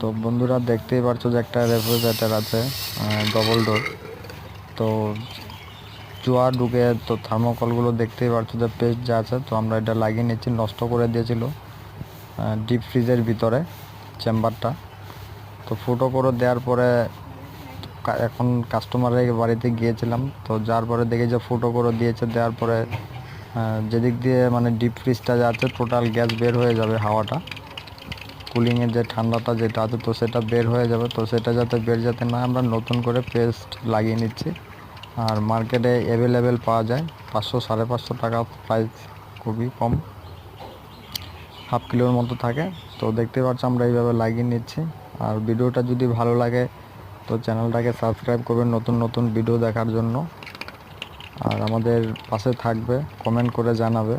তো বন্ধুরা দেখতেই পারছো যে একটা রেফ্রিজারেটর আছে ডবল ডোর। তো জোয়া ঢুকে তো থার্মোকলগুলো দেখতেই পারছো যে পেস্ট যা আছে, তো আমরা এটা লাগিয়ে নিচ্ছি। নষ্ট করে দিয়েছিল ডিপ ফ্রিজের ভিতরে চেম্বারটা, তো ফুটো করে দেওয়ার পরে এখন কাস্টমারের বাড়িতে গিয়েছিলাম, তো যার পরে দেখি যে ফুটো করে দিয়েছে। দেওয়ার পরে যেদিক দিয়ে মানে ডিপ ফ্রিজটা যাচ্ছে টোটাল গ্যাস বের হয়ে যাবে, হাওয়াটা কুলিংয়ের যে ঠান্ডাটা যেটা আছে তো সেটা বের হয়ে যাবে। তো সেটা যাতে বের যাতে না, আমরা নতুন করে পেস্ট লাগিয়ে নিচ্ছি। আর মার্কেটে অ্যাভেলেবেল পাওয়া যায় 500-550 টাকা প্রাইস, খুবই কম, হাফ কিলোর মতো থাকে। তো দেখতে পাচ্ছ আমরা এইভাবে লাগিয়ে নিচ্ছি। আর ভিডিওটা যদি ভালো লাগে তো চ্যানেলটাকে সাবস্ক্রাইব করবেন নতুন নতুন ভিডিও দেখার জন্য। আর আমাদের পাশে থাকবে, কমেন্ট করে জানাবে।